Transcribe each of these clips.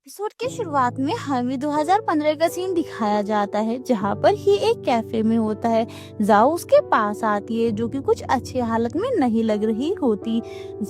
Episode की शुरुआत में हमें 2015 का सीन दिखाया जाता है जहाँ पर ही एक कैफे में होता है। जाओ उसके पास आती है जो कि कुछ अच्छी हालत में नहीं लग रही होती।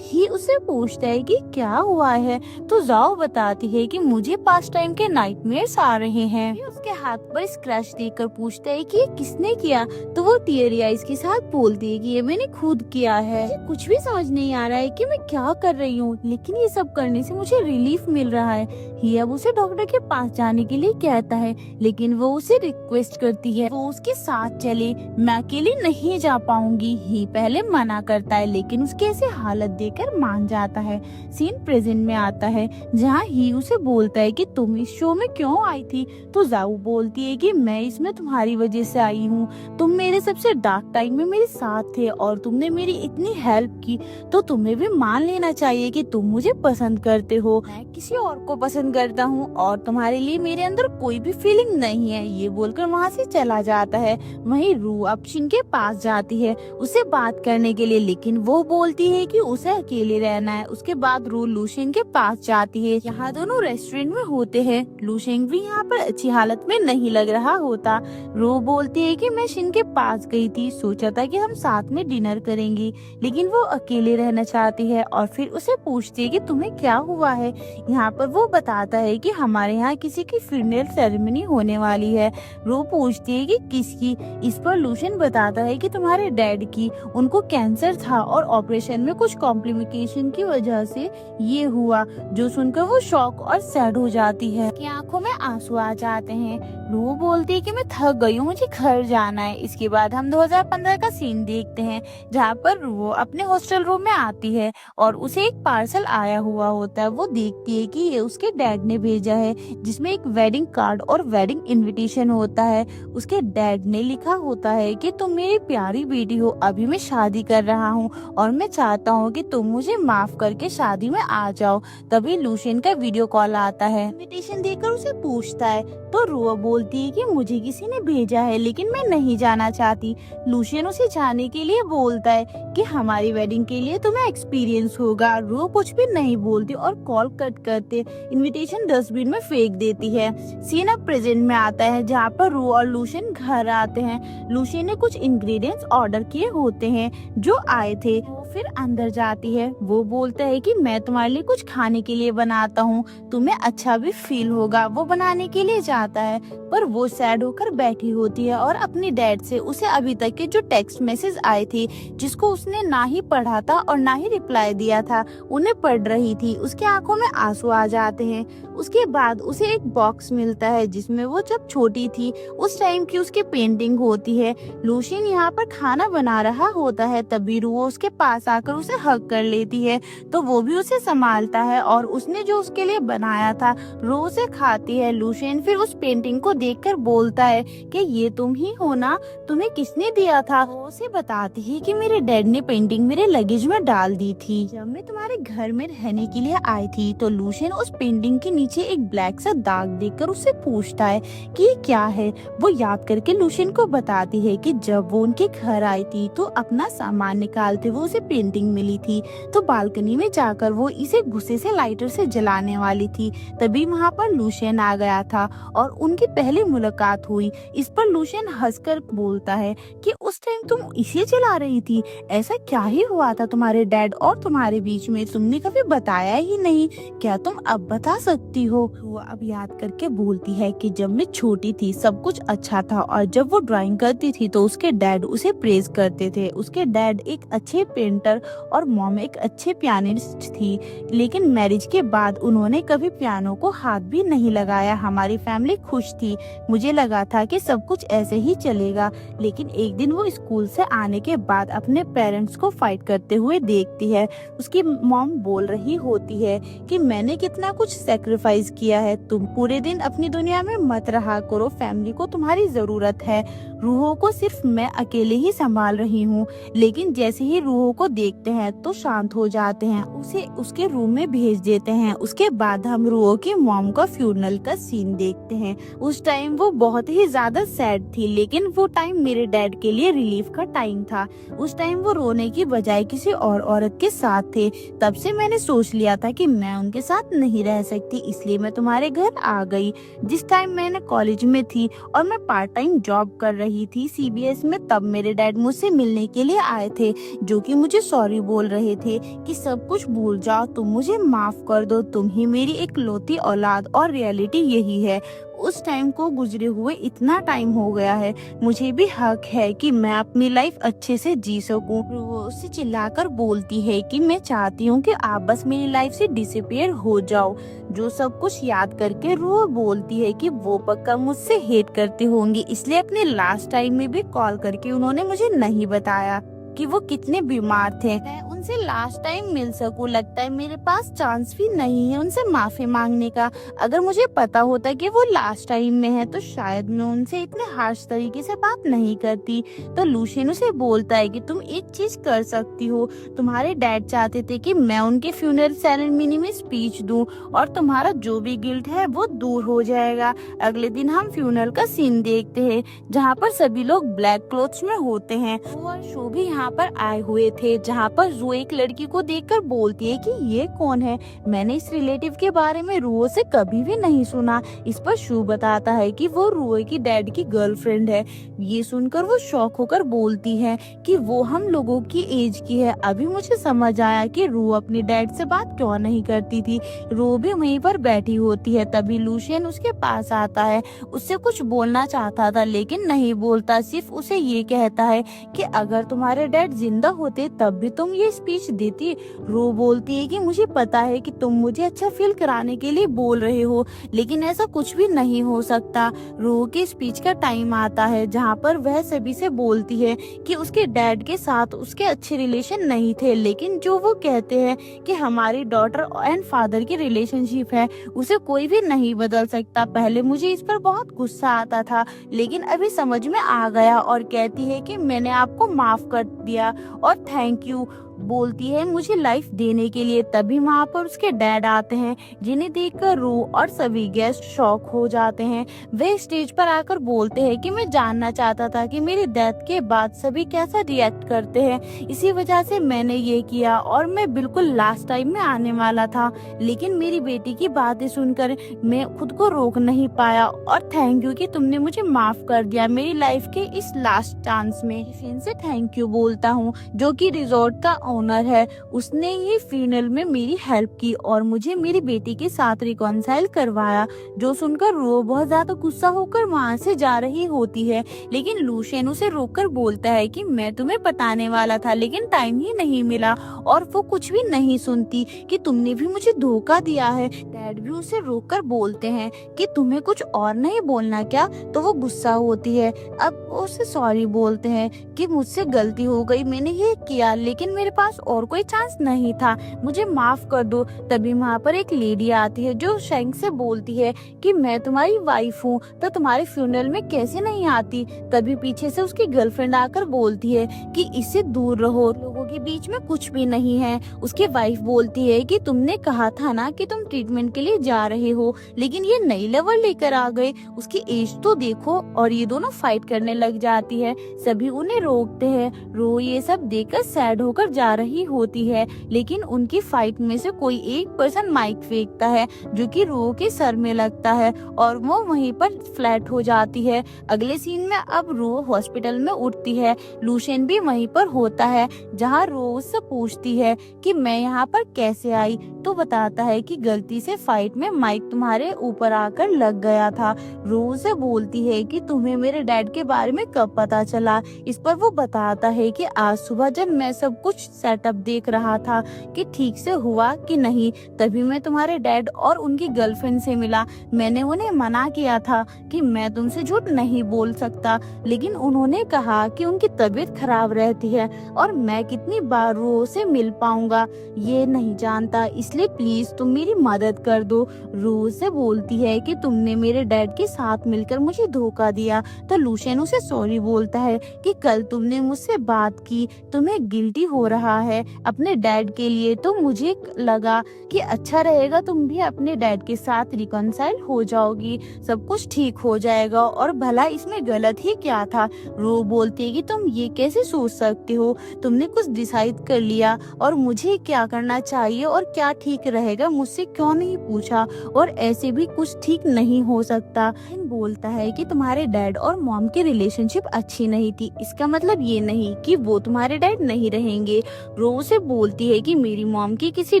ही उससे पूछता है कि क्या हुआ है, तो जाओ बताती है कि मुझे पास टाइम के नाइटमेयर्स आ रहे हैं। ही उसके हाथ पर स्क्रैच देखकर पूछता है कि ये किसने किया, तो वो टीयरी आइज के साथ बोलती है कि ये मैंने खुद किया है। मुझे कुछ भी समझ नहीं आ रहा है कि मैं क्या कर रही हूँ, लेकिन ये सब करने से मुझे रिलीफ मिल रहा है। ही अब उसे डॉक्टर के पास जाने के लिए कहता है, लेकिन वो उसे रिक्वेस्ट करती है वो उसके साथ चले। मैं अकेले नहीं जा पाऊंगी। ही पहले मना करता है, लेकिन उसके ऐसे हालत देखकर मान जाता है। सीन प्रेजेंट में आता है जहाँ ही उसे बोलता है कि तुम इस शो में क्यों आई थी, तो जाऊ बोलती है कि मैं इसमें तुम्हारी वजह से आई हूँ। तुम मेरे सबसे डार्क टाइम में मेरे साथ थे और तुमने मेरी इतनी हेल्प की, तो तुम्हें भी मान लेना चाहिए कि तुम मुझे पसंद करते हो। मैं किसी और को पसंद करता हूँ और तुम्हारे लिए मेरे अंदर कोई भी फीलिंग नहीं है। ये बोलकर वहाँ से चला जाता है। वहीं रू अपशिन के पास जाती है उसे बात करने के लिए, लेकिन वो बोलती है कि उसे अकेले रहना है। उसके बाद रू लूशिन के पास जाती है। यहाँ दोनों रेस्टोरेंट में होते हैं। लूशिन भी यहाँ पर अच्छी हालत में नहीं लग रहा होता। रू बोलती है कि मैं शिन के पास गई थी, सोचा था कि हम साथ में डिनर करेंगे, लेकिन वो अकेले रहना चाहती है। और फिर उसे पूछती है कि तुम्हें क्या हुआ है। यहाँ पर वो बताता है कि हमारे यहाँ किसी की फ्यूनरल सेरेमनी होने वाली है। रो पूछती है कि किसकी। इस पर लूशिन बताता है कि तुम्हारे डैड की, उनको कैंसर था और ऑपरेशन में कुछ कॉम्प्लिकेशन की वजह से ये हुआ। जो सुनकर वो शॉक और सैड हो जाती है कि आंखों में आंसू आ जाते हैं। रो बोलती है कि मैं थक गई हूँ, मुझे घर जाना है। इसके बाद हम 2015 का सीन देखते हैं जहाँ पर वो अपने हॉस्टल रूम में आती है और उसे एक पार्सल आया हुआ होता है। वो देखती है कि ये उसके डैड ने भेजा है, जिसमें एक वेडिंग कार्ड और वेडिंग इनविटेशन होता है। उसके डैड ने लिखा होता है कि तुम मेरी प्यारी बेटी हो, अभी मैं शादी कर रहा हूँ और मैं चाहता हूँ कि तुम मुझे माफ करके शादी में आ जाओ। तभी लूशियन का वीडियो कॉल आता है। इनविटेशन देकर उसे पूछता है, तो रो बोलती है कि मुझे किसी ने भेजा है, लेकिन मैं नहीं जाना चाहती। लूशियन उसे जाने के लिए बोलता है कि हमारी वेडिंग के लिए तुम्हें एक्सपीरियंस होगा। रो कुछ भी नहीं बोलती और कॉल कट करते इनविटेशन डस्टबिन में फेंक देती है। सीन अब प्रेजेंट में आता है जहाँ पर रू और लूशियन घर आते हैं। लूशियन ने कुछ इंग्रेडिएंट्स ऑर्डर किए होते हैं जो आए थे। वो फिर अंदर जाती है। वो बोलता है कि मैं तुम्हारे लिए कुछ खाने के लिए बनाता हूँ, तुम्हें अच्छा भी फील होगा। वो बनाने के लिए जाता है, पर वो सैड होकर बैठी होती है और अपने डैड से उसे अभी तक के जो टेक्स्ट मैसेज आए थे, जिसको उसने ना ही पढ़ा था और ना ही रिप्लाई दिया था, उन्हें पढ़ रही थी। उसके आंखों में आंसू आ जाते हैं। उसके बाद उसे एक बॉक्स मिलता है जिसमें वो जब छोटी थी उस टाइम की उसकी पेंटिंग होती है। लूशियन यहाँ पर खाना बना रहा होता है, तभी रू उसके पास आकर उसे हग कर लेती है, तो वो भी उसे संभालता है और उसने जो उसके लिए बनाया था रू उसे खाती है। लूशियन फिर उस पेंटिंग को देखकर बोलता है कि ये तुम ही हो ना, तुम्हें किसने दिया था। वो उसे बताती है कि मेरे डैड ने पेंटिंग मेरे लगेज में डाल दी थी जब मैं तुम्हारे घर में रहने के लिए आई थी। तो लूशियन उस पेंटिंग के नीचे एक ब्लैक सा दाग देखकर उससे पूछता है कि ये क्या है। वो याद करके लूशियन को बताती है कि जब वो उनके घर आई थी तो अपना सामान निकालते हुए उसे पेंटिंग मिली थी, तो बालकनी में जाकर वो इसे गुस्से से लाइटर से जलाने वाली थी। तभी वहाँ पर लूशियन आ गया था और उनकी पहली मुलाकात हुई। इस पर लूशियन हंसकर बोलता है कि उस टाइम तुम इसे जला रही थी, ऐसा क्या ही हुआ था तुम्हारे डैड और तुम्हारे बीच में, तुमने कभी बताया ही नहीं, क्या तुम अब बता सकती हो। वो अब याद करके बोलती है कि जब मैं छोटी थी सब कुछ अच्छा था और जब वो ड्राइंग करती थी तो उसके डैड उसे प्रेज करते थे। उसके डैड एक अच्छे पेंटर और मॉम एक अच्छे पियानिस्ट थी, लेकिन मैरिज के बाद उन्होंने कभी पियानो को हाथ भी नहीं लगाया। हमारी फैमिली खुश थी, मुझे लगा था कि सब कुछ ऐसे ही चलेगा, लेकिन एक दिन वो स्कूल से आने के बाद अपने पेरेंट्स को फाइट करते हुए देखती है। उसकी मॉम बोल रही होती है कि मैंने कितना कुछ सेक्रीफाइस किया है, तुम पूरे दिन अपनी दुनिया में मत रहा करो, फैमिली को तुम्हारी जरूरत है। रूहों को सिर्फ मैं अकेले ही संभाल रही हूँ। लेकिन जैसे ही रूहों को देखते हैं तो शांत हो जाते हैं, उसे उसके रूम में भेज देते हैं। उसके बाद हम रुओ की मॉम का फ्यूनरल का सीन देखते हैं। उस टाइम वो बहुत ही ज्यादा सैड थी, लेकिन वो टाइम मेरे डैड के लिए रिलीफ का टाइम था। उस टाइम वो रोने की बजाय किसी और औरत के साथ थे। तब से मैंने सोच लिया था कि मैं उनके साथ नहीं रह सकती, इसलिए मैं तुम्हारे घर आ गई। जिस टाइम मैंने कॉलेज में थी और मैं पार्ट टाइम जॉब कर रही थी CBS में, तब मेरे डैड मुझसे मिलने के लिए आए थे, जो कि मुझे सॉरी बोल रहे थे कि सब कुछ भूल जाओ, तुम मुझे माफ कर दो, तुम ही मेरी इकलौती औलाद और रियलिटी यही है। उस टाइम को गुजरे हुए इतना टाइम हो गया है, मुझे भी हक है कि मैं अपनी लाइफ अच्छे से जी सकूं। वो उससे चिल्लाकर बोलती है कि मैं चाहती हूँ कि आप बस मेरी लाइफ से डिसअपियर हो जाओ। जो सब कुछ याद करके वो बोलती है कि वो पक्का मुझसे हेट करते होंगे, इसलिए अपने लास्ट टाइम में भी कॉल करके उन्होंने मुझे नहीं बताया कि वो कितने बीमार थे। मैं उनसे लास्ट टाइम मिल सकूं, लगता है मेरे पास चांस भी नहीं है उनसे माफी मांगने का। अगर मुझे पता होता कि वो लास्ट टाइम में है तो शायद मैं उनसे इतने हार्श तरीके से बात नहीं करती। तो लूशियन उसे बोलता है कि तुम एक चीज कर सकती हो, तुम्हारे डैड चाहते थे कि मैं उनके फ्यूनरल सेरेमनी में स्पीच दूं और तुम्हारा जो भी गिल्ट है वो दूर हो जाएगा। अगले दिन हम फ्यूनरल का सीन देखते हैं, जहाँ पर सभी लोग ब्लैक क्लोथ्स में होते हैं। और शो भी यहाँ पर आए हुए थे, जहाँ पर रो एक लड़की को देखकर बोलती है कि ये कौन है, मैंने इस रिलेटिव के बारे में रुओ से कभी भी नहीं सुना। इस पर शू बताता है कि वो रुओ की डैड की गर्लफ्रेंड है। ये सुनकर वो शॉक होकर बोलती है कि वो हम लोगों की एज की है। अभी मुझे समझ आया कि रू अपने डैड से बात क्यों नहीं करती थी। रू भी वहीं पर बैठी होती है, तभी लूशियन उसके पास आता है। उससे कुछ बोलना चाहता था लेकिन नहीं बोलता, सिर्फ उसे ये कहता है कि अगर तुम्हारे डैड जिंदा होते तब भी तुम ये स्पीच देती। रो बोलती है कि मुझे पता है कि तुम मुझे अच्छा फील कराने के लिए बोल रहे हो, लेकिन ऐसा कुछ भी नहीं हो सकता। रो के स्पीच का टाइम आता है, जहाँ पर वह सभी से बोलती है कि उसके डैड के साथ उसके अच्छे रिलेशन नहीं थे, लेकिन जो वो कहते हैं कि हमारी डॉटर एंड फादर की रिलेशनशिप है, उसे कोई भी नहीं बदल सकता। पहले मुझे इस पर बहुत गुस्सा आता था, लेकिन अभी समझ में आ गया। और कहती है कि मैंने आपको माफ कर दिया और थैंक यू बोलती है मुझे लाइफ देने के लिए। तभी वहाँ पर उसके डैड आते हैं, जिन्हें देखकर रू और सभी गेस्ट शॉक हो जाते हैं। वे स्टेज पर आकर बोलते हैं कि मैं जानना चाहता था कि मेरी डेथ के बाद सभी कैसा रिएक्ट करते हैं, इसी वजह से मैंने ये किया और मैं बिल्कुल लास्ट टाइम में आने वाला था, लेकिन मेरी बेटी की बातें सुनकर मैं खुद को रोक नहीं पाया। और थैंक यू कि तुमने मुझे माफ कर दिया मेरी लाइफ के इस लास्ट चांस में। फिर से थैंक यू बोलता हूँ, जो कि रिजॉर्ट का ओनर है। उसने ये फ्यूनरल में मेरी हेल्प की और मुझे मेरी बेटी के साथ रिकॉन्साइल करवाया। जो सुनकर रो बहुत ज्यादा गुस्सा होकर वहाँ से जा रही होती है, लेकिन लूशियन उसे रोककर बोलता है कि मैं तुम्हें बताने वाला था लेकिन टाइम ही नहीं मिला। और वो कुछ भी नहीं सुनती कि तुमने भी मुझे धोखा दिया है। डैड भी उसे रोककर बोलते हैं कि तुम्हें कुछ और नहीं बोलना क्या, तो वो गुस्सा होती है। अब उसे सॉरी बोलते हैं कि मुझसे गलती हो गई, मैंने ये किया, लेकिन मेरे पास और कोई चांस नहीं था, मुझे माफ कर दो। तभी वहाँ पर एक लेडी आती है जो शैंक से बोलती है कि मैं तुम्हारी वाइफ हूँ तो तुम्हारे फ्यूनरल में कैसे नहीं आती। तभी पीछे से उसकी गर्लफ्रेंड आकर बोलती है कि इससे दूर रहो, लोगों के बीच में कुछ भी नहीं है। उसकी वाइफ बोलती है कि तुमने कहा था ना कि तुम ट्रीटमेंट के लिए जा रहे हो, लेकिन ये नई लवर लेकर आ गए, उसकी एज तो देखो। और ये दोनों फाइट करने लग जाती है, सभी उन्हें रोकते हैं। रो ये सब देखकर सैड होकर जा रही होती है, लेकिन उनकी फाइट में से कोई एक पर्सन माइक फेंकता है जो कि रो के सर में लगता है और वो वहीं पर फ्लैट हो जाती है। अगले सीन में अब रो हॉस्पिटल में उठती है। लूशियन भी वहीं पर होता है, जहाँ रो उससे पूछती है कि मैं यहाँ पर कैसे आई, तो बताता है कि गलती से फाइट में माइक तुम्हारे ऊपर आकर लग गया था। रो उसे बोलती है कि तुम्हें मेरे डैड के बारे में कब पता चला। इस पर वो बताता है कि आज सुबह जब मैं सब कुछ सेटअप देख रहा था कि ठीक से हुआ कि नहीं, तभी मैं तुम्हारे डैड और उनकी गर्लफ्रेंड से मिला। मैंने उन्हें मना किया था कि मैं तुमसे झूठ नहीं बोल सकता, लेकिन उन्होंने कहा कि उनकी तबीयत खराब रहती है और मैं कितनी कितनी बार रो से मिल पाऊंगा ये नहीं जानता, इसलिए प्लीज तुम मेरी मदद कर दो। रो से बोलती है कि तुमने मेरे डैड के साथ मिलकर मुझे धोखा दिया। तो लूशियन उसे सॉरी बोलता है कि कल तुमने मुझसे बात की, तुम्हें गिल्टी हो रहा है अपने डैड के लिए, तो मुझे लगा कि अच्छा रहेगा तुम भी अपने डैड के साथ रिकॉन्साइल हो जाओगी, सब कुछ ठीक हो जाएगा और भला इसमें गलत ही क्या था। रो बोलती है कि तुम ये कैसे सोच सकते हो, तुमने कुछ डिसाइड कर लिया और मुझे क्या करना चाहिए और क्या ठीक रहेगा मुझसे क्यों नहीं पूछा, और ऐसे भी कुछ ठीक नहीं हो सकता। बोलता है कि तुम्हारे डैड और मॉम की रिलेशनशिप अच्छी नहीं थी, इसका मतलब ये नहीं कि वो तुम्हारे डैड नहीं रहेंगे। रो से बोलती है कि मेरी मॉम की किसी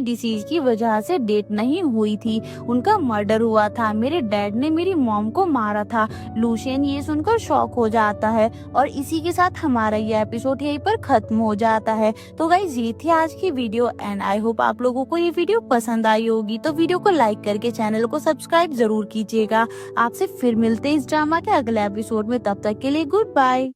डिसीज की वजह से डेट नहीं हुई थी, उनका मर्डर हुआ था, मेरे डैड ने मेरी मॉम को मारा था। लूशियन ये सुनकर शॉक हो जाता है और इसी के साथ हमारा ये एपिसोड यहीं पर खत्म हो जाता है। तो गाइस ये थी आज की वीडियो एंड आई होप आप लोगों को ये वीडियो पसंद आई होगी। तो वीडियो को लाइक करके चैनल को सब्सक्राइब जरूर कीजिएगा। आपसे फिर मिलते हैं इस ड्रामा के अगले एपिसोड में, तब तक के लिए गुड बाय।